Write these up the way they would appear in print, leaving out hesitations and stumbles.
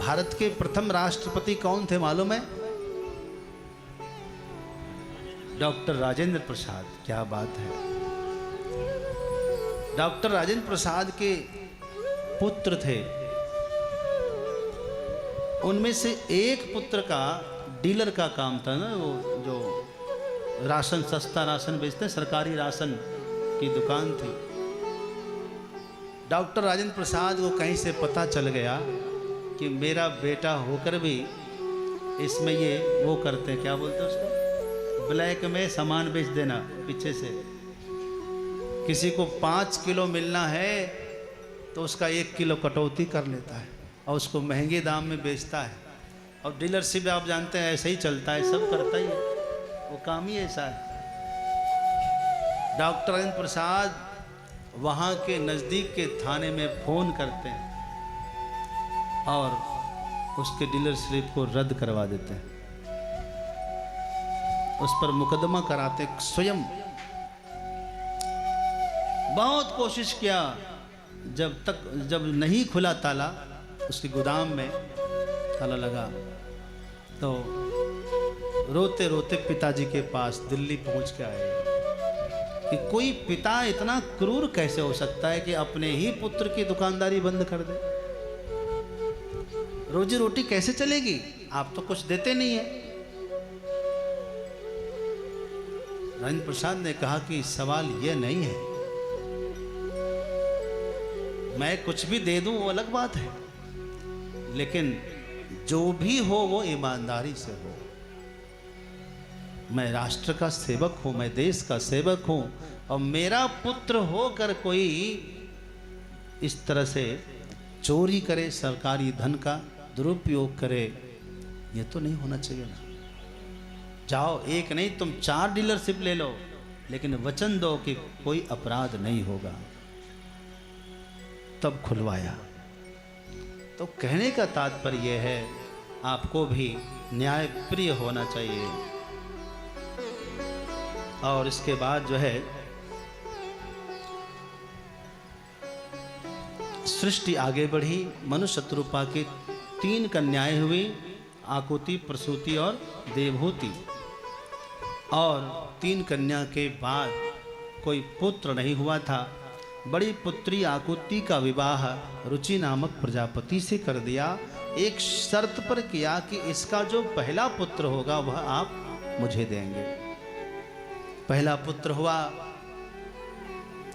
भारत के प्रथम राष्ट्रपति कौन थे मालूम है? डॉक्टर राजेंद्र प्रसाद। क्या बात है। डॉक्टर राजेंद्र प्रसाद के पुत्र थे। उनमें से एक पुत्र का डीलर का काम था ना, वो जो राशन, सस्ता राशन बेचते हैं, सरकारी राशन की दुकान थी। डॉक्टर राजेंद्र प्रसाद को कहीं से पता चल गया कि मेरा बेटा होकर भी इसमें ये वो करते हैं, क्या बोलते हैं उसको, ब्लैक में सामान बेच देना। पीछे से किसी को 5 किलो मिलना है तो उसका 1 किलो कटौती कर लेता है और उसको महंगे दाम में बेचता है। और डीलरशिप आप जानते हैं ऐसे ही चलता है, सब करता ही है, वो काम ही ऐसा है। डॉक्टर राजेंद्र प्रसाद वहाँ के नज़दीक के थाने में फ़ोन करते हैं और उसके डीलरशिप को रद्द करवा देते हैं, उस पर मुकदमा कराते स्वयं। बहुत कोशिश किया, जब नहीं खुला ताला, उसके गोदाम में ताला लगा, तो रोते रोते पिताजी के पास दिल्ली पहुंच के आए कि कोई पिता इतना क्रूर कैसे हो सकता है कि अपने ही पुत्र की दुकानदारी बंद कर दे। रोजी रोटी कैसे चलेगी, आप तो कुछ देते नहीं है। राजेंद्र प्रसाद ने कहा कि सवाल यह नहीं है, मैं कुछ भी दे दूं वो अलग बात है, लेकिन जो भी हो वो ईमानदारी से हो। मैं राष्ट्र का सेवक हूं, मैं देश का सेवक हूं, और मेरा पुत्र होकर कोई इस तरह से चोरी करे, सरकारी धन का दुरुपयोग करे, ये तो नहीं होना चाहिए ना। जाओ, एक नहीं तुम 4 डीलरशिप ले लो, लेकिन वचन दो कि कोई अपराध नहीं होगा। तब खुलवाया। तो कहने का तात्पर्य यह है, आपको भी न्याय प्रिय होना चाहिए। और इसके बाद जो है सृष्टि आगे बढ़ी। मनुष्य शत्रुपा की 3 कन्याएं हुई, आकुति, प्रसूति और देवहूति। और 3 कन्या के बाद कोई पुत्र नहीं हुआ था। बड़ी पुत्री आकुति का विवाह रुचि नामक प्रजापति से कर दिया, एक शर्त पर किया कि इसका जो पहला पुत्र होगा वह आप मुझे देंगे। पहला पुत्र हुआ,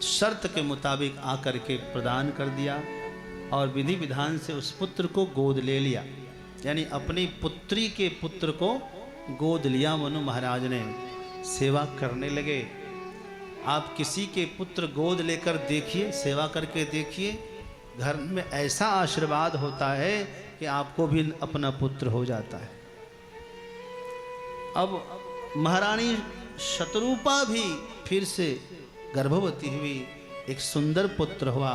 शर्त के मुताबिक आकर के प्रदान कर दिया और विधि विधान से उस पुत्र को गोद ले लिया, यानी अपनी पुत्री के पुत्र को गोद लिया। मनु महाराज ने सेवा करने लगे। आप किसी के पुत्र गोद लेकर देखिए, सेवा करके देखिए, घर में ऐसा आशीर्वाद होता है कि आपको भी अपना पुत्र हो जाता है। अब महारानी शतरूपा भी फिर से गर्भवती हुई, एक सुंदर पुत्र हुआ,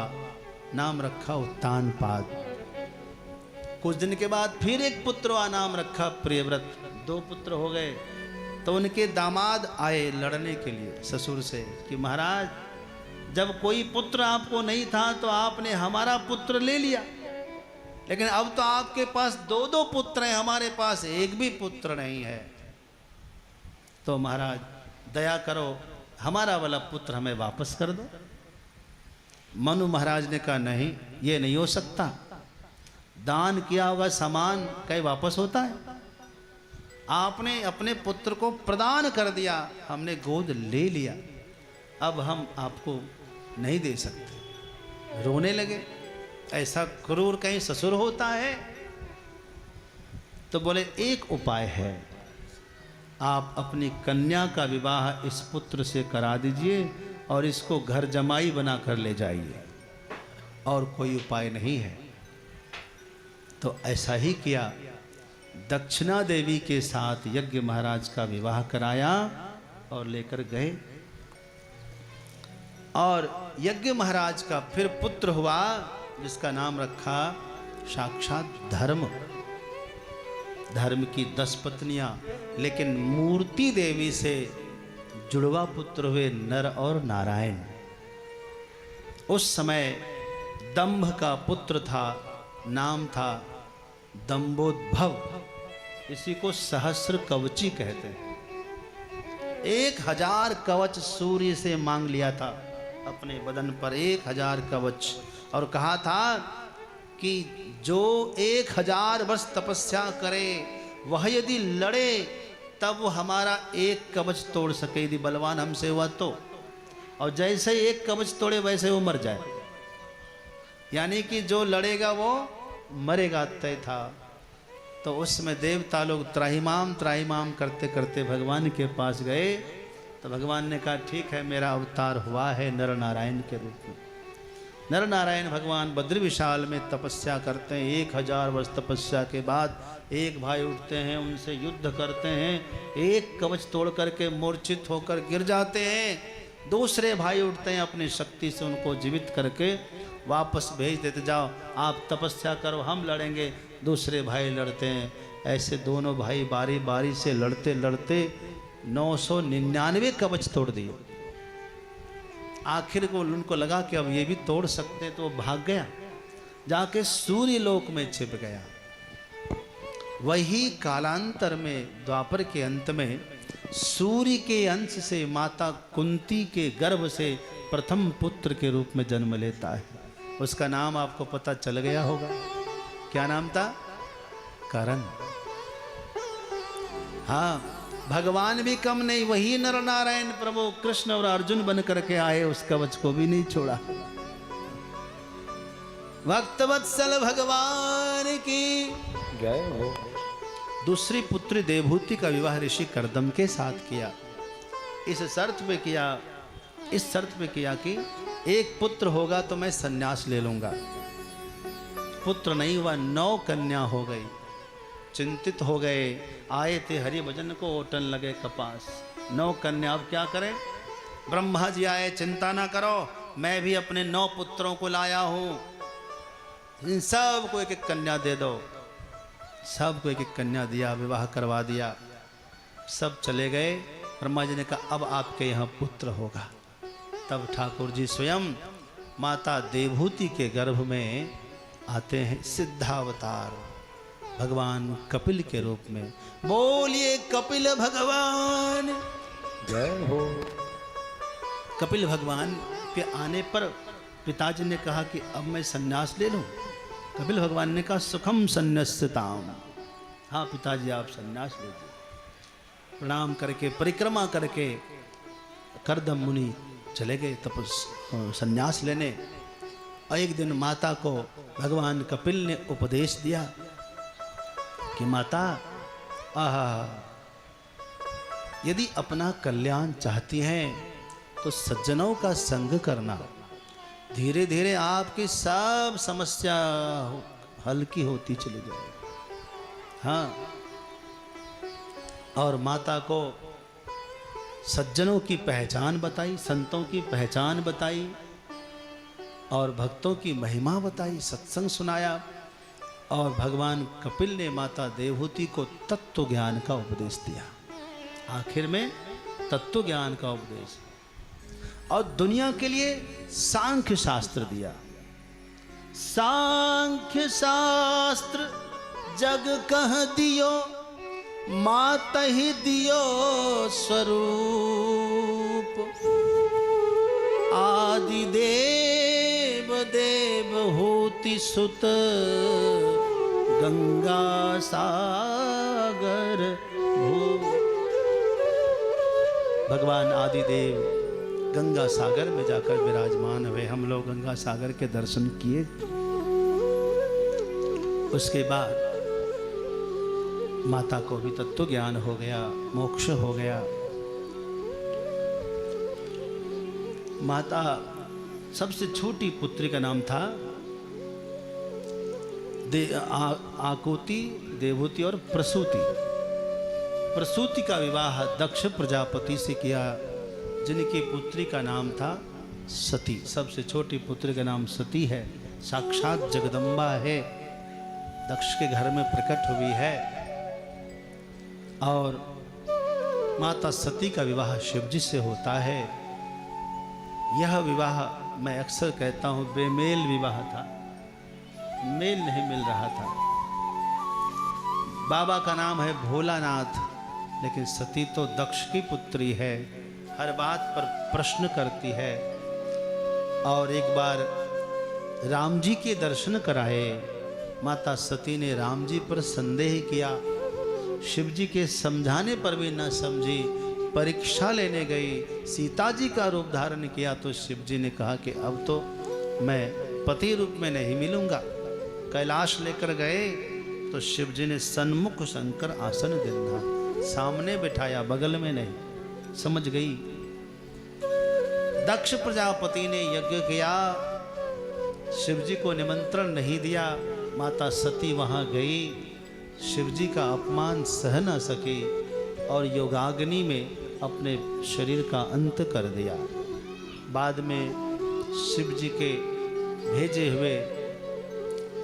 नाम रखा उत्तानपाद। कुछ दिन के बाद फिर एक पुत्र हुआ, नाम रखा प्रियव्रत। 2 पुत्र हो गए। तो उनके दामाद आए लड़ने के लिए ससुर से कि महाराज, जब कोई पुत्र आपको नहीं था तो आपने हमारा पुत्र ले लिया, लेकिन अब तो आपके पास 2-2 पुत्र हैं, हमारे पास एक भी पुत्र नहीं है। तो महाराज दया करो, हमारा वाला पुत्र हमें वापस कर दो। मनु महाराज ने कहा नहीं, ये नहीं हो सकता। दान किया होगा सामान कहीं वापस होता है? आपने अपने पुत्र को प्रदान कर दिया, हमने गोद ले लिया, अब हम आपको नहीं दे सकते। रोने लगे। ऐसा क्रूर कहीं ससुर होता है? तो बोले एक उपाय है, आप अपनी कन्या का विवाह इस पुत्र से करा दीजिए और इसको घर जमाई बना कर ले जाइए, और कोई उपाय नहीं है। तो ऐसा ही किया। दक्षिणा देवी के साथ यज्ञ महाराज का विवाह कराया और लेकर गए। और यज्ञ महाराज का फिर पुत्र हुआ, जिसका नाम रखा साक्षात धर्म। धर्म की 10 पत्नियां, लेकिन मूर्ति देवी से जुड़वा पुत्र हुए नर और नारायण। उस समय दंभ का पुत्र था, नाम था दंभोद्भव, इसी को सहस्र कवची कहते हैं। 1000 कवच सूर्य से मांग लिया था अपने बदन पर, 1000 कवच, और कहा था कि जो 1000 वर्ष तपस्या करे वह यदि लड़े तब वो हमारा एक कवच तोड़ सके, यदि बलवान हमसे हुआ तो। और जैसे ही एक कवच तोड़े वैसे वो मर जाए, यानी कि जो लड़ेगा वो मरेगा तय था। तो उसमें देवता लोग त्राहिमाम त्राहिमाम करते करते भगवान के पास गए। तो भगवान ने कहा ठीक है, मेरा अवतार हुआ है नर नारायण के रूप में। नर नारायण भगवान बद्री विशाल में तपस्या करते हैं। 1000 वर्ष तपस्या के बाद एक भाई उठते हैं, उनसे युद्ध करते हैं, एक कवच तोड़ करके मूर्छित होकर गिर जाते हैं। दूसरे भाई उठते हैं, अपनी शक्ति से उनको जीवित करके वापस भेज देते, जाओ आप तपस्या करो हम लड़ेंगे। दूसरे भाई लड़ते हैं। ऐसे दोनों भाई बारी बारी से लड़ते लड़ते 999 कवच तोड़ दिए। आखिर को उनको लगा कि अब ये भी तोड़ सकते, तो वो भाग गया, जाके सूर्य लोक में छिप गया। वही कालांतर में द्वापर के अंत में सूर्य के अंश से माता कुंती के गर्भ से प्रथम पुत्र के रूप में जन्म लेता है। उसका नाम आपको पता चल गया होगा, क्या नाम था? करण। हाँ, भगवान भी कम नहीं, वही नर नारायण प्रभु कृष्ण और अर्जुन बन करके आए, उस कवच को भी नहीं छोड़ा। भक्तवत्सल भगवान की जय हो। दूसरी पुत्री देवहूति का विवाह ऋषि कर्दम के साथ किया। इस शर्त पे किया कि एक पुत्र होगा तो मैं सन्यास ले लूंगा। पुत्र नहीं हुआ, 9 कन्या हो गई। चिंतित हो गए, आए थे हरि भजन को ओटन लगे कपास। 9 कन्या, अब क्या करें? ब्रह्मा जी आए, चिंता ना करो, मैं भी अपने 9 पुत्रों को लाया हूं, इन सब को एक एक कन्या दे दो। सबको एक एक कन्या दिया, विवाह करवा दिया। सब चले गए। ब्रह्मा जी ने कहा अब आपके यहाँ पुत्र होगा। तब ठाकुर जी स्वयं माता देवहूति के गर्भ में आते हैं, सिद्धावतार भगवान कपिल के रूप में। बोलिए कपिल भगवान जय हो। कपिल भगवान के आने पर पिताजी ने कहा कि अब मैं सन्यास ले लूं। कपिल भगवान ने कहा सुखम सन्न्यस्यताम। हाँ पिताजी, आप सन्यास ले लीजिए। प्रणाम करके परिक्रमा करके कर्दम मुनि चले गए सन्यास लेने। और एक दिन माता को भगवान कपिल ने उपदेश दिया कि माता, यदि अपना कल्याण चाहती हैं तो सज्जनों का संग करना, धीरे धीरे आपकी सब समस्या हल्की होती चली जाएगी। हाँ, और माता को सज्जनों की पहचान बताई, संतों की पहचान बताई और भक्तों की महिमा बताई, सत्संग सुनाया। और भगवान कपिल ने माता देवहूति को तत्व ज्ञान का उपदेश दिया। आखिर में तत्व ज्ञान का उपदेश और दुनिया के लिए सांख्य शास्त्र दिया। सांख्य शास्त्र जग कह दियो, मात ही दियो स्वरूप। आदि देव देवहूति सुत, गंगा सागर भू। भगवान आदिदेव गंगा सागर में जाकर विराजमान हुए। हम लोग गंगा सागर के दर्शन किए। उसके बाद माता को भी तत्व ज्ञान हो गया, मोक्ष हो गया। माता सबसे छोटी पुत्री का नाम था आकुति, देवहूति और प्रसूति। प्रसूति का विवाह दक्ष प्रजापति से किया, जिनकी पुत्री का नाम था सती। सबसे छोटी पुत्री का नाम सती है, साक्षात जगदम्बा है, दक्ष के घर में प्रकट हुई है। और माता सती का विवाह शिवजी से होता है। यह विवाह मैं अक्सर कहता हूँ बेमेल विवाह था, मेल नहीं मिल रहा था। बाबा का नाम है भोलानाथ, लेकिन सती तो दक्ष की पुत्री है, हर बात पर प्रश्न करती है। और एक बार राम जी के दर्शन कराए, माता सती ने राम जी पर संदेह किया, शिव जी के समझाने पर भी न समझी, परीक्षा लेने गई, सीता जी का रूप धारण किया तो शिव जी ने कहा कि अब तो मैं पति रूप में नहीं मिलूंगा। कैलाश लेकर गए तो शिव जी ने सन्मुख शंकर आसन दिलना, सामने बिठाया, बगल में नहीं। समझ गई। दक्ष प्रजापति ने यज्ञ किया, शिव जी को निमंत्रण नहीं दिया, माता सती वहां गई, शिव जी का अपमान सह न सके और योगाग्नि में अपने शरीर का अंत कर दिया। बाद में शिव जी के भेजे हुए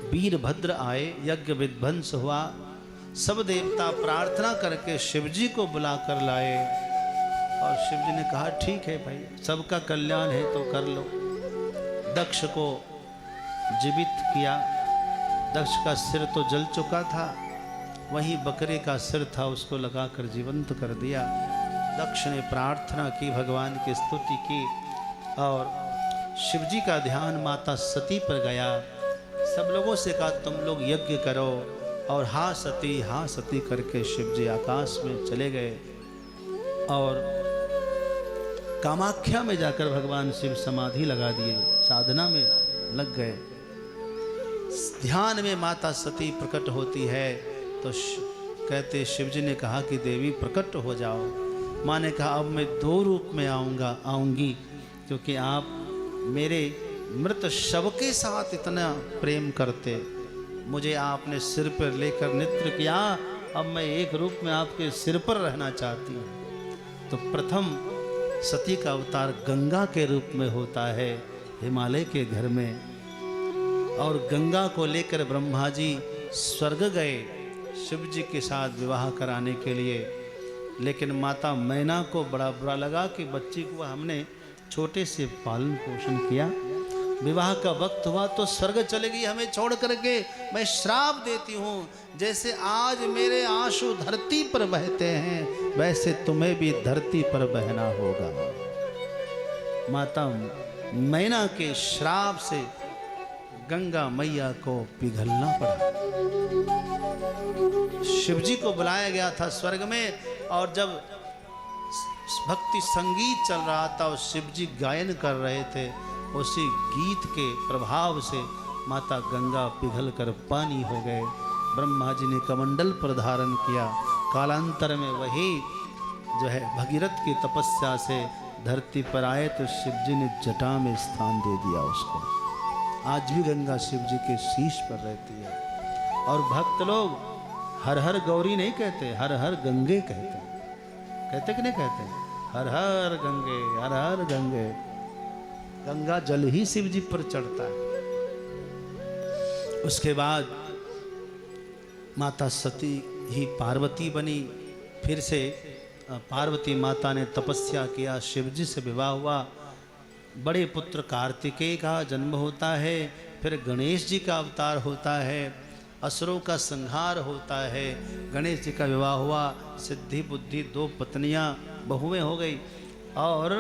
वीरभद्र आए, यज्ञ विध्वंस हुआ, सब देवता प्रार्थना करके शिव जी को बुला कर लाए और शिव जी ने कहा ठीक है भाई, सबका कल्याण है तो कर लो। दक्ष को जीवित किया, दक्ष का सिर तो जल चुका था, वहीं बकरे का सिर था उसको लगाकर जीवंत कर दिया। दक्ष ने प्रार्थना की, भगवान की स्तुति की और शिव जी का ध्यान माता सती पर गया। सब लोगों से कहा तुम लोग यज्ञ करो, और हा सती करके शिव जी आकाश में चले गए और कामाख्या में जाकर भगवान शिव समाधि लगा दिए, साधना में लग गए। ध्यान में माता सती प्रकट होती है तो कहते शिव जी ने कहा कि देवी प्रकट हो जाओ। माँ ने कहा अब मैं 2 रूप में आऊँगी, क्योंकि आप मेरे मृत शव के साथ इतना प्रेम करते, मुझे आपने सिर पर लेकर नृत्य किया, अब मैं एक रूप में आपके सिर पर रहना चाहती हूँ। तो प्रथम सती का अवतार गंगा के रूप में होता है हिमालय के घर में, और गंगा को लेकर ब्रह्मा जी स्वर्ग गए शिव जी के साथ विवाह कराने के लिए। लेकिन माता मैना को बड़ा बुरा लगा कि बच्ची को हमने छोटे से पालन पोषण किया, विवाह का वक्त हुआ तो स्वर्ग चले गई हमें छोड़ करके। मैं श्राप देती हूँ, जैसे आज मेरे आंसू धरती पर बहते हैं वैसे तुम्हें भी धरती पर बहना होगा। माता मैना के श्राप से गंगा मैया को पिघलना पड़ा। शिव जी को बुलाया गया था स्वर्ग में, और जब भक्ति संगीत चल रहा था और शिव जी गायन कर रहे थे, उसी गीत के प्रभाव से माता गंगा पिघल कर पानी हो गए। ब्रह्मा जी ने कमंडल पर धारण किया, कालांतर में वही जो है भगीरथ की तपस्या से धरती पर आए तो शिव जी ने जटा में स्थान दे दिया उसको। आज भी गंगा शिव जी के शीश पर रहती है। और भक्त लोग हर हर गौरी नहीं कहते, हर हर गंगे कहते हैं। कहते कि नहीं कहते? हर हर गंगे, हर हर गंगे। गंगा जल ही शिव जी पर चढ़ता है। उसके बाद माता सती ही पार्वती बनी। फिर से पार्वती माता ने तपस्या किया, शिव जी से विवाह हुआ, बड़े पुत्र कार्तिकेय का जन्म होता है, फिर गणेश जी का अवतार होता है, असुरों का संहार होता है, गणेश जी का विवाह हुआ, सिद्धि बुद्धि 2 पत्नियां बहुएं हो गई, और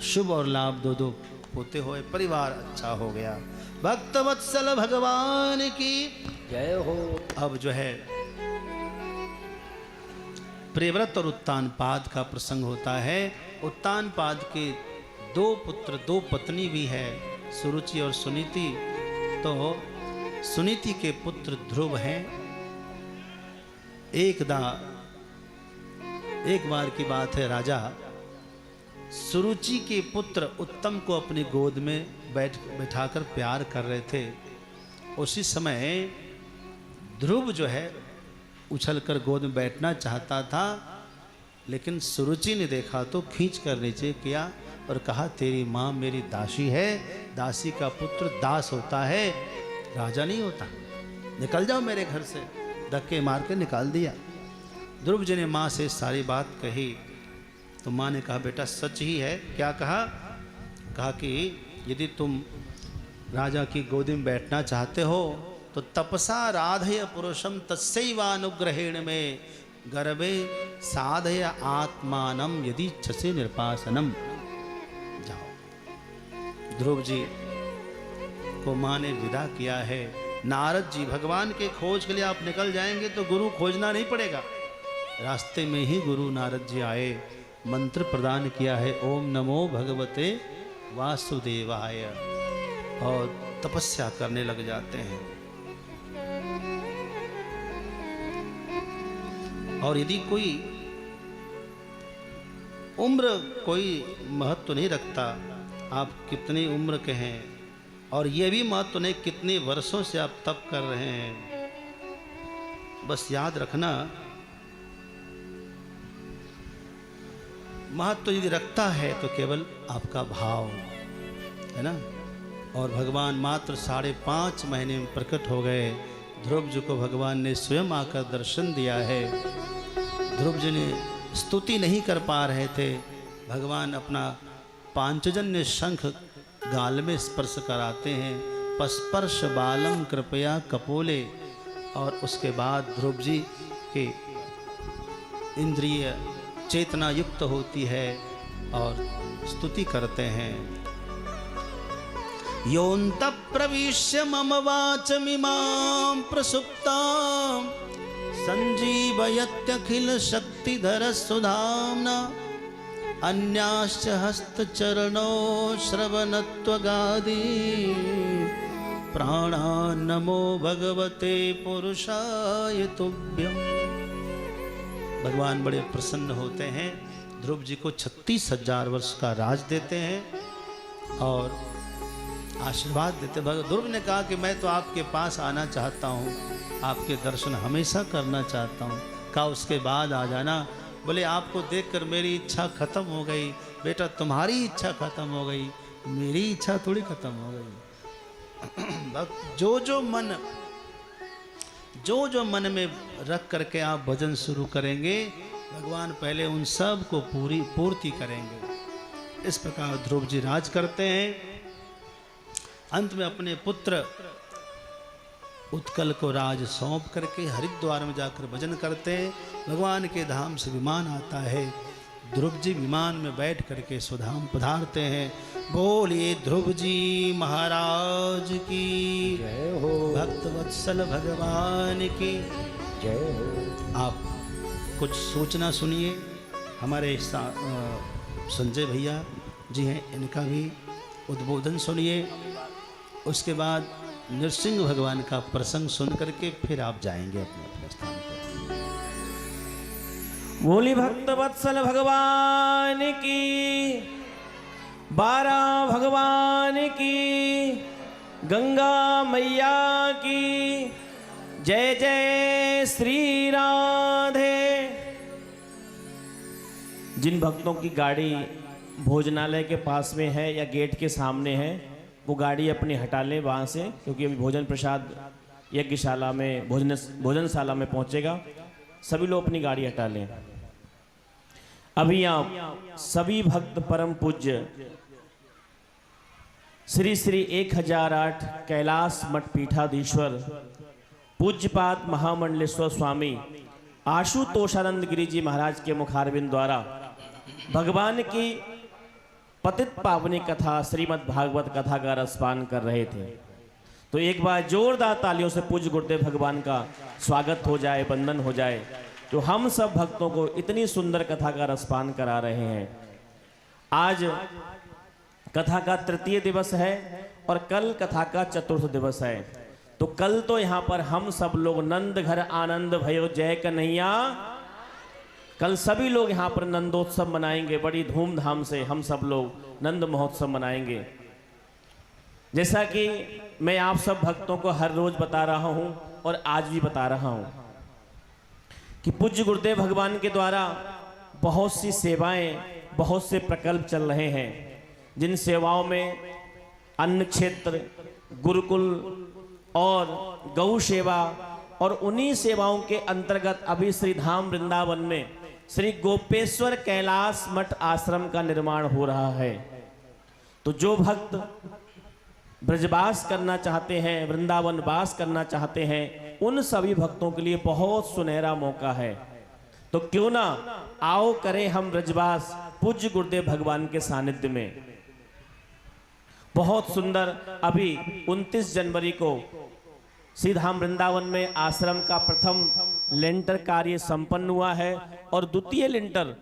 शुभ और लाभ 2 पोते हुए, परिवार अच्छा हो गया। भक्त वत्सल भगवान की जय हो। अब जो है प्रियव्रत और उत्तानपाद का प्रसंग होता है। उत्तानपाद के 2 पुत्र 2 पत्नी भी है, सुरुचि और सुनीति। तो सुनीति के पुत्र ध्रुव हैं। एक बार की बात है, राजा सुरुचि के पुत्र उत्तम को अपनी गोद में बैठाकर प्यार कर रहे थे। उसी समय ध्रुव जो है उछलकर गोद में बैठना चाहता था, लेकिन सुरुचि ने देखा तो खींच कर नीचे किया और कहा तेरी माँ मेरी दासी है, दासी का पुत्र दास होता है, राजा नहीं होता, निकल जाओ मेरे घर से। धक्के मार के निकाल दिया। ध्रुव जी ने माँ से सारी बात कही तो माँ ने कहा बेटा सच ही है। क्या कहा? कहा कि यदि तुम राजा की गोदी में बैठना चाहते हो तो तपसा राधय पुरुषम तस्यैवानुग्रहेण में गर्भे साधय आत्मानम यदि छसे निर्पासनम। जाओ। ध्रुव जी को माँ ने विदा किया है। नारद जी भगवान के खोज के लिए आप निकल जाएंगे तो गुरु खोजना नहीं पड़ेगा, रास्ते में ही गुरु नारद जी आए, मंत्र प्रदान किया है, ओम नमो भगवते वासुदेवाय, और तपस्या करने लग जाते हैं। और यदि कोई उम्र कोई महत्व नहीं रखता, आप कितनी उम्र के हैं, और ये भी महत्व नहीं कितने वर्षों से आप तप कर रहे हैं। बस याद रखना, महत्व यदि रखता है तो केवल आपका भाव है ना। और भगवान मात्र 5.5 महीने में प्रकट हो गए। ध्रुव जी को भगवान ने स्वयं आकर दर्शन दिया है। ध्रुव जी ने स्तुति नहीं कर पा रहे थे, भगवान अपना पांचजन्य शंख गाल में स्पर्श कराते हैं, पस्पर्श बालम कृपया कपोले, और उसके बाद ध्रुव जी के इंद्रिय चेतना युक्त होती है और स्तुति करते हैं। योऽन्त प्रविश्य मम वाचमिमां प्रसुप्तां संजीवयत्यखिल शक्तिधर सुधाम्ना अन्याश्च हस्तचरणो श्रवणत्वगादि प्राणान् नमो भगवते पुरुषाय तुभ्यम्। भगवान बड़े प्रसन्न होते हैं, ध्रुव जी को 36,000 वर्ष का राज देते हैं और आशीर्वाद देते। ध्रुव ने कहा कि मैं तो आपके पास आना चाहता हूँ, आपके दर्शन हमेशा करना चाहता हूँ। कहा उसके बाद आ जाना। बोले आपको देखकर मेरी इच्छा खत्म हो गई। बेटा तुम्हारी इच्छा खत्म हो गई, मेरी इच्छा थोड़ी खत्म हो गई। जो मन में रख करके आप भजन शुरू करेंगे, भगवान पहले उन सब को पूर्ति करेंगे। इस प्रकार ध्रुव जी राज करते हैं। अंत में अपने पुत्र उत्कल को राज सौंप करके हरिद्वार में जाकर भजन करते हैं। भगवान के धाम से विमान आता है, ध्रुव जी विमान में बैठ करके सुधाम पधारते हैं। बोलिए ध्रुव जी महाराज की जय हो, भक्त वत्सल भगवान की जय हो। आप कुछ सूचना सुनिए। हमारे संजय भैया जी हैं, इनका भी उद्बोधन सुनिए। उसके बाद नृसिंह भगवान का प्रसंग सुन करके फिर आप जाएंगे अपने स्थान पर। बोली भक्त वत्सल भगवान की, 12 भगवान की, गंगा मैया की जय जय श्री राधे। जिन भक्तों की गाड़ी भोजनालय के पास में है या गेट के सामने है, वो गाड़ी अपनी हटा लें वहाँ से, क्योंकि अभी भोजन प्रसाद यज्ञशाला में भोजनशाला में पहुँचेगा। सभी लोग अपनी गाड़ी हटा लें। अभी आप सभी भक्त परम पूज्य श्री श्री 1008 कैलाश मठ पीठाधीश्वर पूज्यपाद महामंडलेश्वर स्वामी आशुतोषानंद गिरी जी महाराज के मुखारविंद द्वारा भगवान की पतित पावनी कथा श्रीमद् भागवत कथा का रसपान कर रहे थे। तो एक बार जोरदार तालियों से पूज्य गुरुदेव भगवान का स्वागत हो जाए, वंदन हो जाए, जो हम सब भक्तों को इतनी सुंदर कथा का रसपान करा रहे हैं। आज कथा का 3य दिवस है और कल कथा का 4th दिवस है। तो कल तो यहाँ पर हम सब लोग नंद घर आनंद भयो जय कन्हैया, कल सभी लोग यहाँ पर नंदोत्सव मनाएंगे। बड़ी धूमधाम से हम सब लोग नंद महोत्सव मनाएंगे। जैसा कि मैं आप सब भक्तों को हर रोज बता रहा हूँ और आज भी बता रहा हूँ कि पूज्य गुरुदेव भगवान के द्वारा बहुत सी सेवाएं, बहुत से प्रकल्प चल रहे हैं। जिन सेवाओं में अन्न क्षेत्र, गुरुकुल और गौ सेवा, और उन्हीं सेवाओं के अंतर्गत अभी श्री धाम वृंदावन में श्री गोपेश्वर कैलाश मठ आश्रम का निर्माण हो रहा है। तो जो भक्त ब्रजवास करना चाहते हैं, वृंदावन वास करना चाहते हैं, उन सभी भक्तों के लिए बहुत सुनहरा मौका है। तो क्यों ना आओ करें हम ब्रजवास पूज्य गुरुदेव भगवान के सानिध्य में। बहुत सुंदर, अभी 29 जनवरी को श्रीधाम वृंदावन में आश्रम का प्रथम लेंटर कार्य संपन्न हुआ है और द्वितीय लेंटर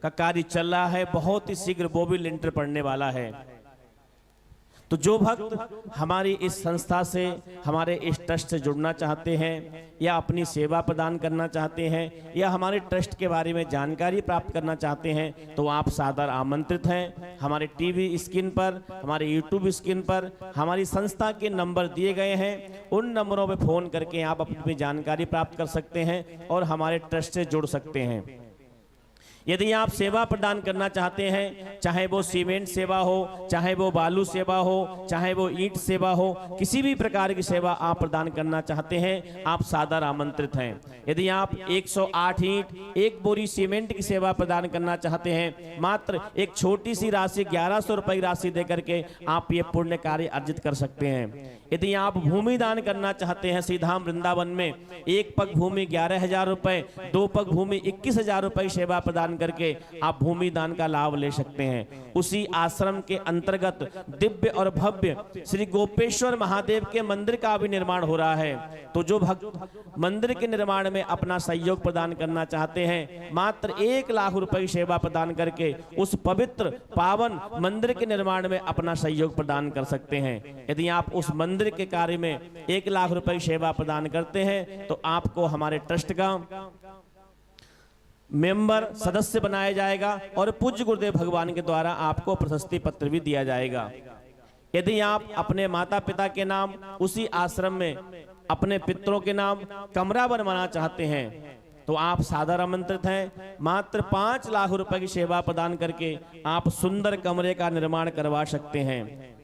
का कार्य चल रहा है। बहुत ही शीघ्र वो भी लेंटर पड़ने वाला है। तो जो भक्त हमारी इस संस्था से, हमारे इस ट्रस्ट से जुड़ना चाहते हैं या अपनी सेवा प्रदान करना चाहते हैं या हमारे ट्रस्ट के बारे में जानकारी प्राप्त करना चाहते हैं, तो आप सादर आमंत्रित हैं। हमारे टीवी स्क्रीन पर, हमारे यूट्यूब स्क्रीन पर हमारी संस्था के नंबर दिए गए हैं। उन नंबरों पर फोन करके आप अपनी जानकारी प्राप्त कर सकते हैं और हमारे ट्रस्ट से जुड़ सकते हैं। यदि आप सेवा प्रदान करना चाहते हैं, चाहे वो सीमेंट सेवा हो, चाहे वो बालू सेवा हो, चाहे वो ईंट सेवा हो, किसी भी प्रकार की सेवा आप प्रदान करना चाहते हैं, आप सादर आमंत्रित हैं। यदि आप 108 ईंट, 1 बोरी सीमेंट की सेवा प्रदान करना चाहते हैं, मात्र एक छोटी सी राशि 1100 रुपए की राशि देकर के आप ये पुण्य कार्य अर्जित कर सकते हैं। यदि आप भूमि दान करना चाहते हैं, श्रीधाम वृंदावन में 1 पग भूमि 11,000 रुपए, 2 पग भूमि 21,000 रुपए की सेवा प्रदान करके आप भूमि दान का लाभ ले सकते हैं। उसी आश्रम के अंतर्गत दिव्य और भव्य श्री गोपेश्वर महादेव के मंदिर का भी निर्माण हो रहा है। तो जो भक्त मंदिर के निर्माण में अपना सहयोग प्रदान करना चाहते हैं, मात्र 1 लाख रुपए की सेवा प्रदान करके उस पवित्र पावन मंदिर के निर्माण में अपना सहयोग प्रदान कर सकते हैं। यदि आप उस मंदिर के कार्य में 1 लाख रुपए की सेवा प्रदान करते हैं, तो आपको हमारे ट्रस्ट का मेंबर सदस्य बनाया जाएगा और पूज्य गुरुदेव भगवान के द्वारा आपको प्रशस्ति पत्र भी दिया जाएगा। यदि आप अपने माता पिता के नाम उसी आश्रम में अपने पितरों के नाम कमरा बनवाना चाहते हैं, तो आप सादर आमंत्रित हैं। मात्र 5 लाख रुपए की सेवा प्रदान करके आप सुंदर कमरे का निर्माण करवा सकते हैं।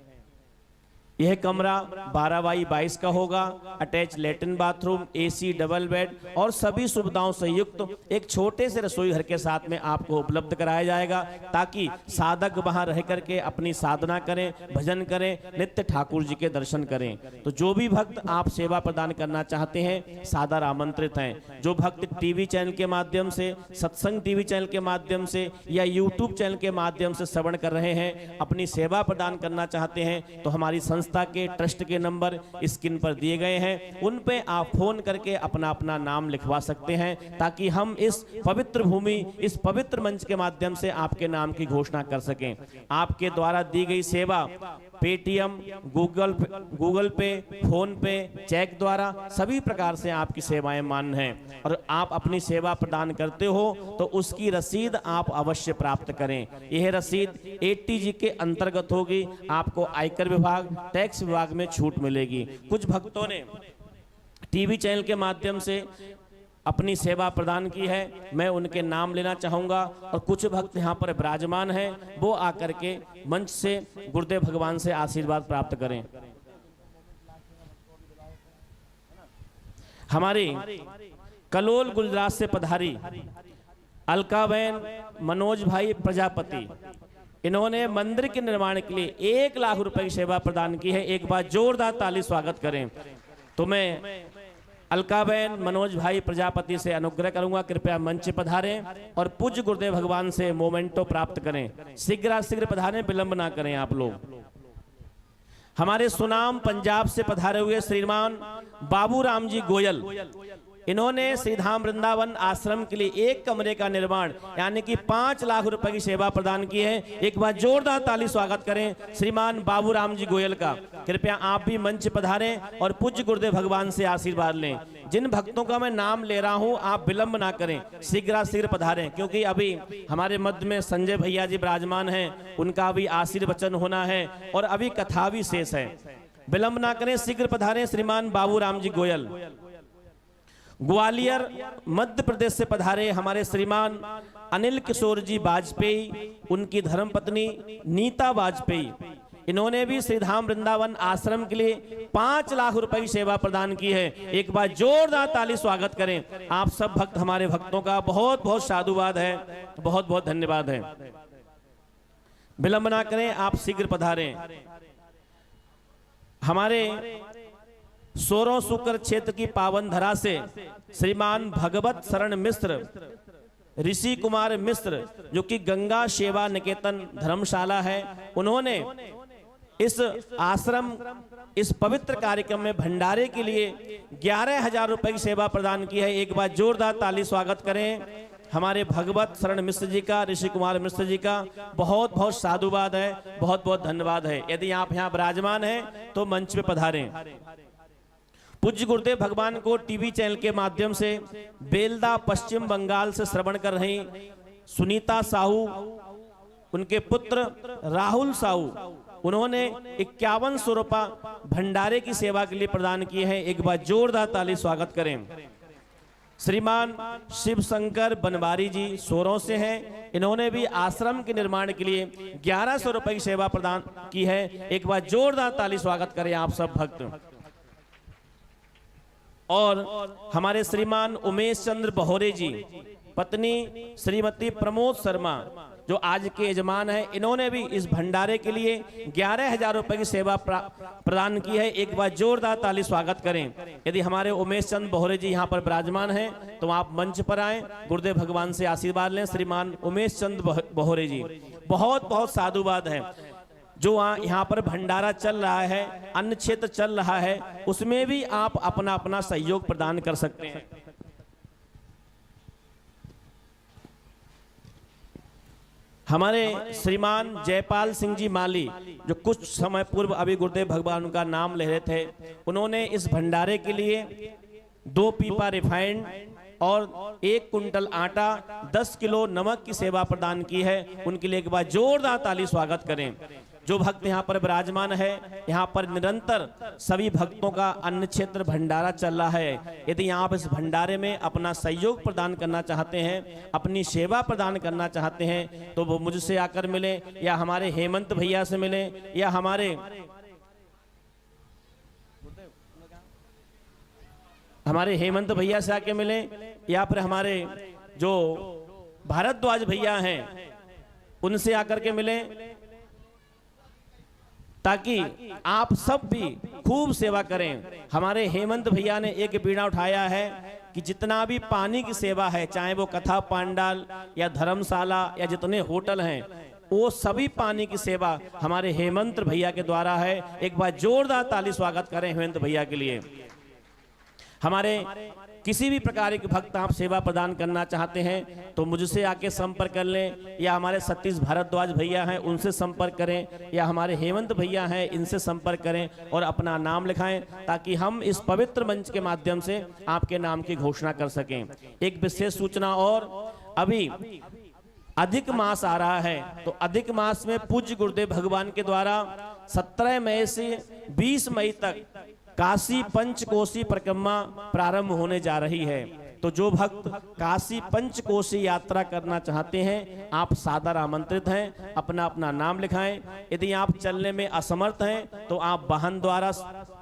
यह कमरा 12 बाई 22 का होगा। Attach latrine bathroom, AC, double bed और सभी सुविधाओं से युक्त एक छोटे से रसोई घर के साथ में आपको उपलब्ध कराया जाएगा, ताकि साधक वहां रह करके अपनी साधना करें, भजन करें, नित्य ठाकुर जी के दर्शन करें। तो जो भी भक्त आप सेवा प्रदान करना चाहते हैं, सादर आमंत्रित हैं। जो भक्त टीवी चैनल के माध्यम से, सत्संग टीवी चैनल के माध्यम से या यूट्यूब चैनल के माध्यम से श्रवण कर रहे हैं, अपनी सेवा प्रदान करना चाहते हैं, तो हमारी संस्था के ट्रस्ट के नंबर स्क्रीन पर दिए गए हैं। उन पे आप फोन करके अपना अपना नाम लिखवा सकते हैं, ताकि हम इस पवित्र भूमि, इस पवित्र मंच के माध्यम से आपके नाम की घोषणा कर सकें। आपके द्वारा दी गई सेवा पेटीएम, गूगल पे, फोन पे, चेक द्वारा सभी प्रकार से आपकी सेवाएं मान्य हैं। और आप अपनी सेवा प्रदान करते हो तो उसकी रसीद आप अवश्य प्राप्त करें। यह रसीद ATG के अंतर्गत होगी। आपको आयकर विभाग, टैक्स विभाग में छूट मिलेगी। कुछ भक्तों ने टीवी चैनल के माध्यम से अपनी सेवा प्रदान की है, मैं उनके नाम लेना चाहूंगा। और कुछ भक्त यहाँ पर विराजमान हैं, वो आकर के मंच से गुरुदेव भगवान से आशीर्वाद प्राप्त करें। हमारी कलोल गुजरात से पधारी अलकाबेन मनोज भाई प्रजापति, इन्होंने मंदिर के निर्माण के लिए 1 लाख रुपए की सेवा प्रदान की है। एक बार जोरदार ताली स्वागत करें। तो मैं अलकाबेन मनोज भाई प्रजापति से अनुग्रह करूंगा, कृपया मंच पधारें और पूज्य गुरुदेव भगवान से मोमेंटो प्राप्त करें। शीघ्र पधारें, विलंब ना करें आप लोग। हमारे सुनाम पंजाब से पधारे हुए श्रीमान बाबू राम जी गोयल, इन्होंने श्रीधाम वृंदावन आश्रम के लिए 1 कमरे का निर्माण यानी कि 5 लाख रुपए की सेवा प्रदान की है। एक बार जोरदार ताली स्वागत करें श्रीमान बाबू राम जी गोयल का। कृपया आप भी मंच पधारें और पूज्य गुरुदेव भगवान से आशीर्वाद लें। जिन भक्तों का मैं नाम ले रहा हूं, आप विलंब ना करें, शीघ्र पधारें, क्योंकि अभी हमारे मध्य में संजय भैया जी विराजमान हैं, उनका भी आशीर्वचन होना है और अभी कथा भी शेष है। विलंब ना करें, शीघ्र पधारें श्रीमान बाबू राम जी गोयल। ग्वालियर मध्य प्रदेश से पधारे हमारे श्रीमान अनिल किशोर जी वाजपेयी, उनकी धर्मपत्नी नीता वाजपेयी, इन्होंने भी श्रीधाम वृंदावन आश्रम के लिए 5 लाख रुपए की सेवा प्रदान की है। एक बार जोरदार ताली स्वागत करें। आप सब भक्त, हमारे भक्तों का बहुत बहुत साधुवाद है, बहुत बहुत धन्यवाद है। विलंब ना करें, आप शीघ्र पधारें। हमारे सोरों शुक्र क्षेत्र की पावन धरा से श्रीमान भगवत शरण मिश्र, ऋषि कुमार मिश्र, जो कि गंगा सेवा निकेतन धर्मशाला है, उन्होंने इस आश्रम, इस पवित्र कार्यक्रम में भंडारे के लिए 11,000 रुपए की सेवा प्रदान की है। एक बार जोरदार ताली स्वागत करें हमारे भगवत शरण मिश्र जी का, ऋषि कुमार मिश्र जी का। बहुत बहुत साधुवाद है, बहुत बहुत धन्यवाद है। यदि आप यहाँ विराजमान हैं तो मंच पे पधारें। पूज्य गुरुदेव भगवान को टीवी चैनल के माध्यम से बेलदा पश्चिम बंगाल से श्रवण कर रही सुनीता साहू, उनके पुत्र राहुल साहू, उन्होंने 5100 रुपया भंडारे की सेवा के लिए प्रदान किए हैं। एक बार जोरदार ताली स्वागत करें। श्रीमान शिव शंकर बनवारी जी सोरों से हैं, इन्होंने भी आश्रम के निर्माण के लिए 1100 रुपए की सेवा प्रदान की है। एक बार जोरदार ताली स्वागत करें आप सब भक्त। और हमारे श्रीमान उमेश चंद्र बहोरे जी, पत्नी श्रीमती प्रमोद शर्मा, जो आज के यजमान है, इन्होंने भी इस भंडारे के लिए 11,000 रुपए की सेवा प्रदान की है। एक बार जोरदार ताली स्वागत करें। यदि हमारे उमेश चंद्र बहोरे जी यहाँ पर विराजमान हैं तो आप मंच पर आएं, गुरुदेव भगवान से आशीर्वाद लें। श्रीमान उमेश चंद्र बहोरे जी, बहुत बहुत साधुवाद है। जो यहाँ पर भंडारा चल रहा है, अन्न क्षेत्र चल रहा है, उसमें भी आप अपना अपना सहयोग प्रदान कर सकते हैं। हमारे श्रीमान जयपाल सिंह जी माली, जो कुछ समय पूर्व अभी गुरुदेव भगवान का नाम ले रहे थे, उन्होंने इस भंडारे के लिए 2 पीपा रिफाइंड और 1 कुंटल आटा, 10 किलो नमक की सेवा प्रदान की है। उनके लिए एक बार जोरदार ताली स्वागत करें। जो भक्त यहाँ पर विराजमान है, यहाँ पर निरंतर सभी भक्तों का अन्न क्षेत्र भंडारा चल रहा है। यदि आप इस भंडारे में अपना सहयोग प्रदान करना चाहते हैं, अपनी सेवा प्रदान करना चाहते हैं, तो वो मुझसे आकर मिले, या हमारे हेमंत भैया से मिले, या हमारे हेमंत भैया से आके मिले, या फिर हमारे जो भारद्वाज भैया हैं उनसे आकर के मिले, ताकि आप सब भी खूब सेवा करें। हमारे हेमंत भैया ने एक बीड़ा उठाया है कि जितना भी पानी की सेवा है, चाहे वो कथा पांडाल या धर्मशाला या जितने होटल हैं, वो सभी पानी की सेवा हमारे हेमंत भैया के द्वारा है। एक बार जोरदार ताली स्वागत करें हेमंत भैया के लिए। हमारे किसी भी प्रकार के भक्त आप सेवा प्रदान करना चाहते हैं तो मुझसे आके संपर्क कर लें, या हमारे सतीश भारद्वाज भैया हैं उनसे संपर्क करें, या हमारे हेमंत भैया हैं इनसे संपर्क करें और अपना नाम लिखाएं, ताकि हम इस पवित्र मंच के माध्यम से आपके नाम की घोषणा कर सकें। एक विशेष सूचना और, अभी अधिक मास आ रहा है, तो अधिक मास में पूज्य गुरुदेव भगवान के द्वारा 17 मई से 20 मई तक काशी पंचकोशी परिक्रमा प्रारंभ होने जा रही है। तो जो भक्त काशी पंचकोशी यात्रा करना चाहते हैं, आप सादर आमंत्रित हैं। अपना अपना नाम लिखाएं। यदि आप चलने में असमर्थ हैं तो आप वाहन द्वारा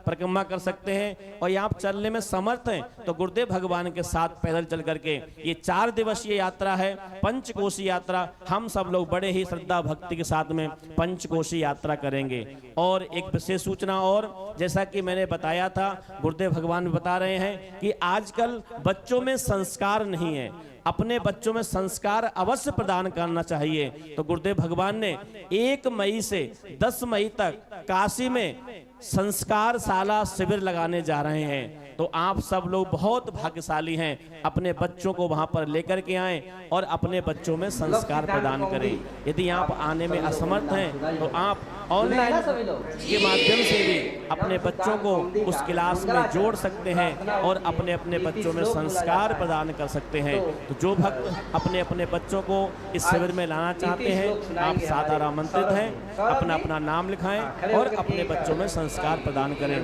परिक्रमा कर सकते हैं, और आप चलने में समर्थ हैं तो गुरुदेव भगवान के साथ पैदल चल करके, ये 4 दिवसीय यात्रा है, पंचकोशी यात्रा। हम सब लोग बड़े ही श्रद्धा भक्ति के साथ में पंचकोशी यात्रा करेंगे। और एक विशेष सूचना और, जैसा कि मैंने बताया था, गुरुदेव भगवान बता रहे हैं कि आजकल बच्चों में संस्कार नहीं है, अपने बच्चों में संस्कार अवश्य प्रदान करना चाहिए। तो गुरुदेव भगवान ने 1 मई से 10 मई तक काशी में संस्कार शाला शिविर लगाने जा रहे हैं। तो आप सब लोग बहुत भाग्यशाली हैं, अपने बच्चों को वहां पर लेकर के आएं और अपने बच्चों में संस्कार प्रदान करें। यदि आप आने में असमर्थ हैं तो आप ऑनलाइन के माध्यम से भी अपने बच्चों को उस क्लास में जोड़ सकते हैं और अपने अपने बच्चों में संस्कार प्रदान कर सकते हैं। तो जो भक्त अपने अपने बच्चों को इस शिविर में लाना चाहते हैं, आप सादर आमंत्रित हैं। अपना अपना नाम लिखाएं और अपने बच्चों में संस्कार प्रदान करें।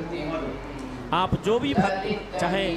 आप जो भी भक्त चाहे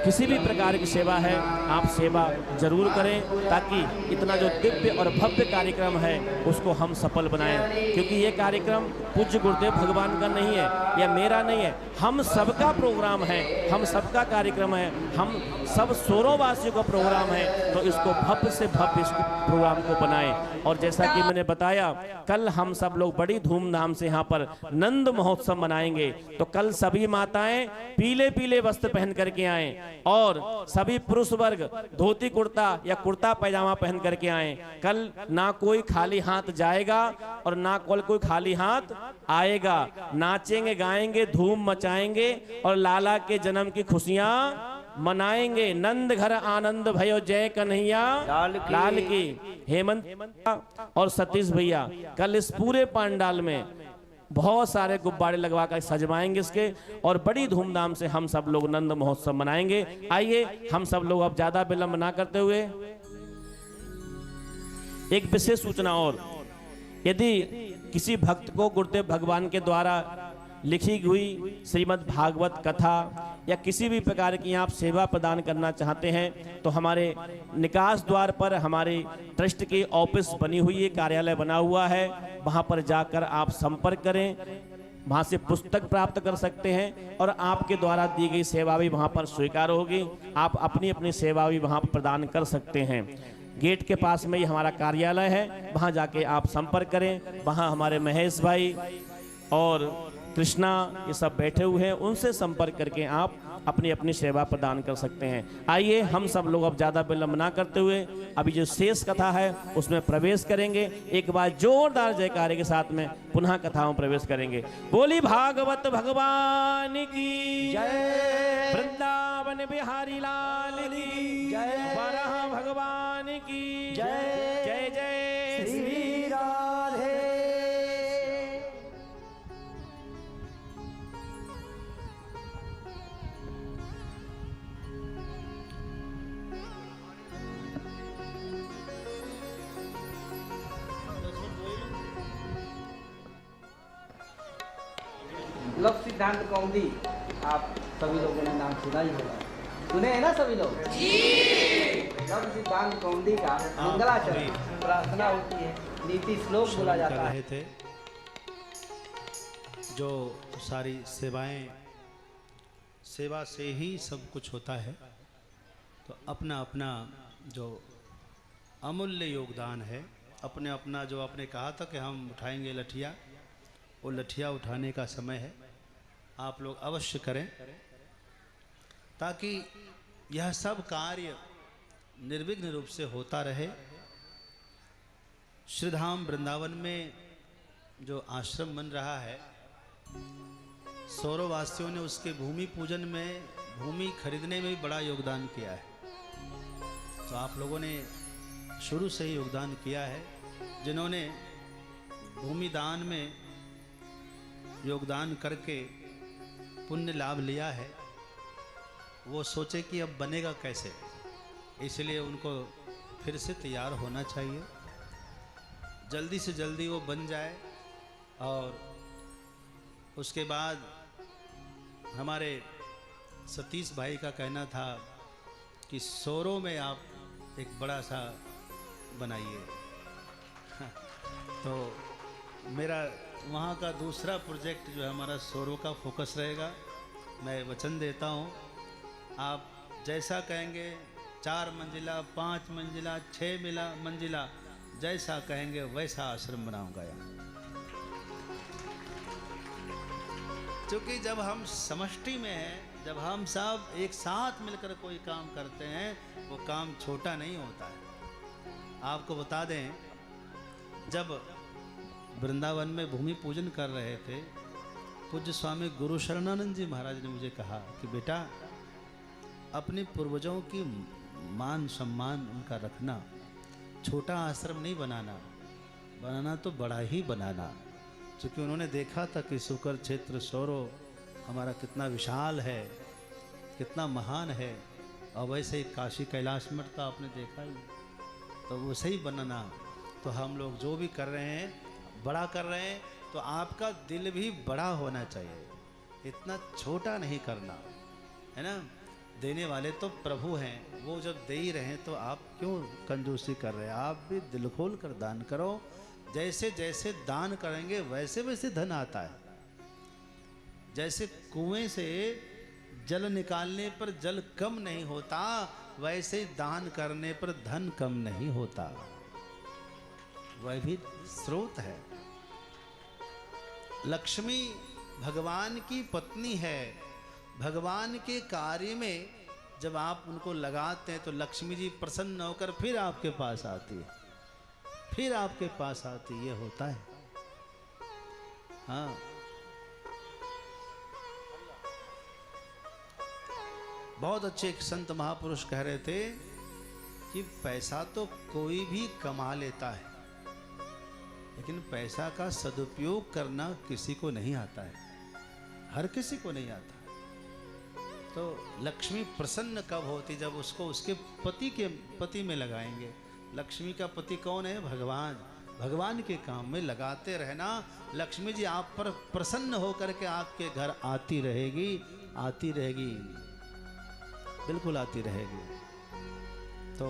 किसी भी प्रकार की सेवा है आप सेवा जरूर करें, ताकि इतना जो दिव्य और भव्य कार्यक्रम है उसको हम सफल बनाएं। क्योंकि ये कार्यक्रम पूज्य गुरुदेव भगवान का नहीं है या मेरा नहीं है, हम सबका प्रोग्राम है, हम सबका कार्यक्रम है, हम सब सोरों वासियों का प्रोग्राम है। तो इसको भव्य से भव्य इस प्रोग्राम को बनाएं। और जैसा कि मैंने बताया, कल हम सब लोग बड़ी धूमधाम से यहाँ पर नंद महोत्सव मनाएंगे। तो कल सभी माताएं पीले पीले वस्त्र पहन करके आएं और सभी पुरुष वर्ग धोती कुर्ता या कुर्ता पैजामा पहन करके आएं। कल ना कोई खाली हाथ जाएगा और ना कोई खाली हाथ आएगा। नाचेंगे गाएंगे धूम मचाएंगे और लाला के जन्म की खुशियां मनाएंगे। नंद घर आनंद भयो जय कन्हैया लाल की। हेमंत और सतीश भैया कल इस पूरे पंडाल में बहुत सारे गुब्बारे लगवा कर सजवाएंगे इसके, और बड़ी धूमधाम से हम सब लोग नंद महोत्सव मनाएंगे। आइए हम सब लोग अब ज्यादा विलंब ना करते हुए एक विशेष सूचना और, यदि किसी भक्त को गुरुदेव भगवान के द्वारा लिखी हुई श्रीमद् भागवत कथा या किसी भी प्रकार की आप सेवा प्रदान करना चाहते हैं तो हमारे निकास द्वार पर हमारे ट्रस्ट की ऑफिस बनी हुई है, कार्यालय बना हुआ है, वहां पर जाकर आप संपर्क करें। वहां से पुस्तक प्राप्त कर सकते हैं और आपके द्वारा दी गई सेवा भी वहां पर स्वीकार होगी। आप अपनी अपनी सेवा भी वहां पर प्रदान कर सकते हैं। गेट के पास में ही हमारा कार्यालय है, वहां जाके आप संपर्क करें। वहां हमारे महेश भाई और कृष्णा ये सब बैठे हुए हैं, उनसे संपर्क करके आप अपनी अपनी सेवा प्रदान कर सकते हैं। आइए हम सब लोग अब ज्यादा विलंब ना करते हुए अभी जो शेष कथा है उसमें प्रवेश करेंगे। एक बार जोरदार जयकारे के साथ में पुनः कथाओं में प्रवेश करेंगे। बोली भागवत भगवान की जय, वृंदावन बिहारी लाल की जय, वराह भगवान की जय, जय जय श्री राधे। लव सिद्धांत कौमुदी आप सभी लोगों ने नाम सुना ही होगा, सुने हैं ना सभी लोग जी। लव सिद्धांत कौमुदी का मंगलाचरण प्रार्थना होती है, नीति श्लोक बोला जाता है। थे जो सारी सेवाएं, सेवा से ही सब कुछ होता है, तो अपना अपना जो अमूल्य योगदान है, अपने अपना जो आपने कहा था कि हम उठाएंगे लठिया, वो लठिया उठाने का समय है। आप लोग अवश्य करें ताकि यह सब कार्य निर्विघ्न रूप से होता रहे। श्रीधाम वृंदावन में जो आश्रम बन रहा है, सौरवासियों ने उसके भूमि पूजन में, भूमि खरीदने में भी बड़ा योगदान किया है। तो आप लोगों ने शुरू से ही योगदान किया है। जिन्होंने भूमि दान में योगदान करके पुण्य लाभ लिया है, वो सोचे कि अब बनेगा कैसे, इसलिए उनको फिर से तैयार होना चाहिए। जल्दी से जल्दी वो बन जाए। और उसके बाद हमारे सतीश भाई का कहना था कि सोरों में आप एक बड़ा सा बनाइए। तो मेरा वहाँ का दूसरा प्रोजेक्ट जो है हमारा सोरो का फोकस रहेगा। मैं वचन देता हूँ, आप जैसा कहेंगे, 4 मंजिला, 5 मंजिला, 6 मंजिला, जैसा कहेंगे वैसा आश्रम बनाऊंगा यहाँ। क्योंकि जब हम समष्टि में हैं, जब हम सब एक साथ मिलकर कोई काम करते हैं, वो काम छोटा नहीं होता है। आपको बता दें, जब वृंदावन में भूमि पूजन कर रहे थे, पूज्य स्वामी गुरु शरणानंद जी महाराज ने मुझे कहा कि बेटा, अपने पूर्वजों की मान सम्मान उनका रखना, छोटा आश्रम नहीं बनाना, बनाना तो बड़ा ही बनाना। क्योंकि उन्होंने देखा था कि सुकर क्षेत्र सौरो हमारा कितना विशाल है, कितना महान है, और वैसे ही काशी कैलाश मठ का आपने देखा ही, तो वैसे ही बनाना। तो हम लोग जो भी कर रहे हैं, बड़ा कर रहे हैं, तो आपका दिल भी बड़ा होना चाहिए, इतना छोटा नहीं करना, है ना। देने वाले तो प्रभु हैं, वो जब दे ही रहे हैं तो आप क्यों कंजूसी कर रहे हैं? आप भी दिल खोल कर दान करो। जैसे जैसे दान करेंगे वैसे वैसे धन आता है। जैसे कुएं से जल निकालने पर जल कम नहीं होता, वैसे ही दान करने पर धन कम नहीं होता, वह भी स्रोत है। लक्ष्मी भगवान की पत्नी है। भगवान के कार्य में जब आप उनको लगाते हैं तो लक्ष्मी जी प्रसन्न होकर फिर आपके पास आती है, फिर आपके पास आती है। ये होता है। हाँ, बहुत अच्छे एक संत महापुरुष कह रहे थे कि पैसा तो कोई भी कमा लेता है, लेकिन पैसा का सदुपयोग करना किसी को नहीं आता है, हर किसी को नहीं आता। तो लक्ष्मी प्रसन्न कब होती? जब उसको उसके पति में लगाएंगे। लक्ष्मी का पति कौन है? भगवान। भगवान के काम में लगाते रहना, लक्ष्मी जी आप पर प्रसन्न होकर के आपके घर आती रहेगी, आती रहेगी, बिल्कुल आती रहेगी। तो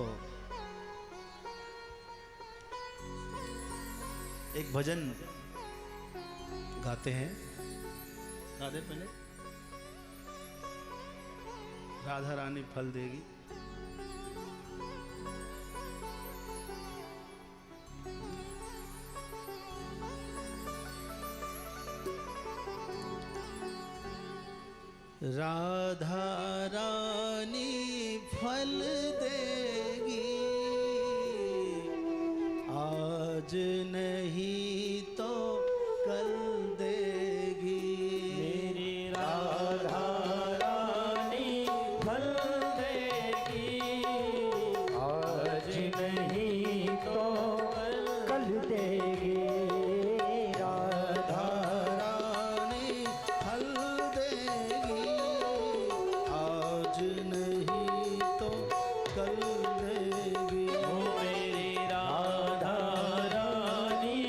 एक भजन गाते हैं, गा दे पहले। राधा रानी फल देगी। राधा रानी फल देगी, आज नहीं तो कल देगी। मेरी राधा रानी फल देगी, आज नहीं तो कल देगी। राधा रानी फल देगी, आज नहीं तो कल देगी। ओ मेरी राधा रानी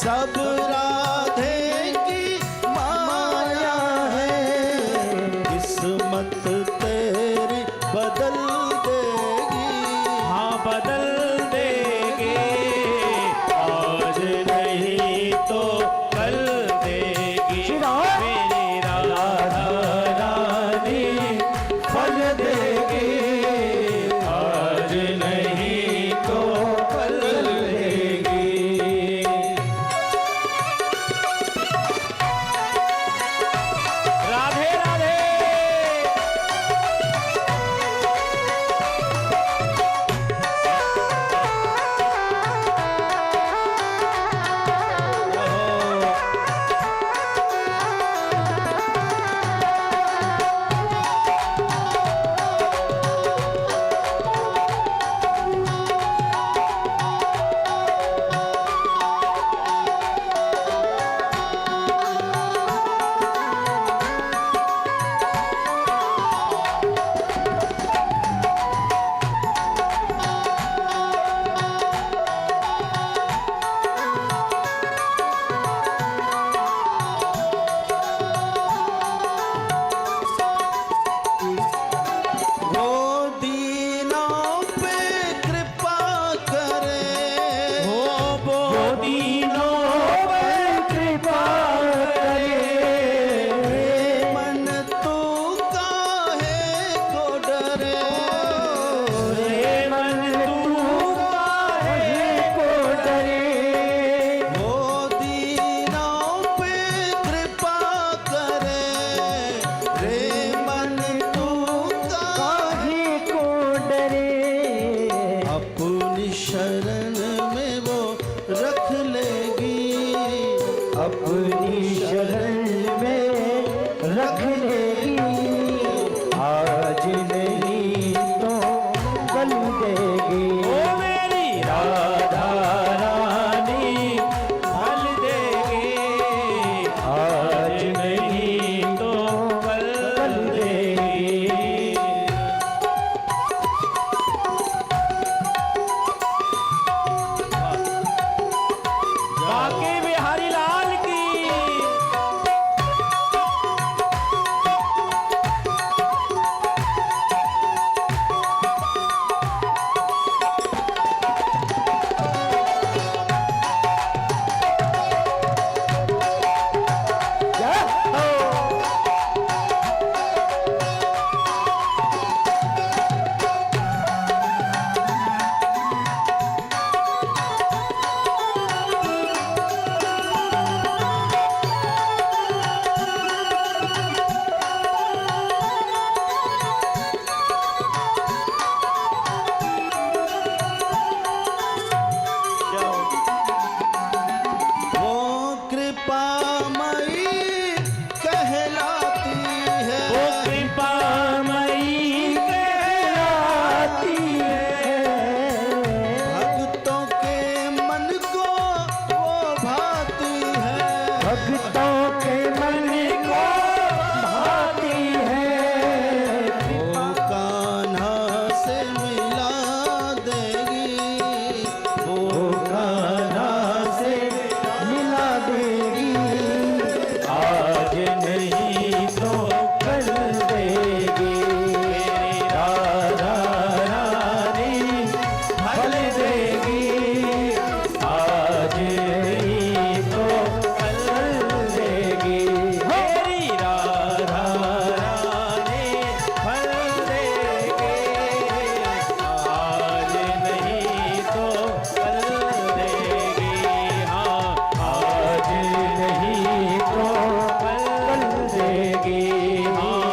सब राधे की माया है, किस्मत तेरी बदल देगी। हाँ बदल देगी, आज नहीं तो कल देगी। मेरी राधा रानी फल देगी, आज नहीं तो कल देगी। राधे राधे। वो दीनों पे कृपा करे, वो दीनों पर कृपा करे। मन तू काहे को डरे। हे मन तू काहे को डरे। वो दीनों पे कृपा करे, रे मन तू काहे को डरे। अपनी शरण में वो रख लेगी, अपनी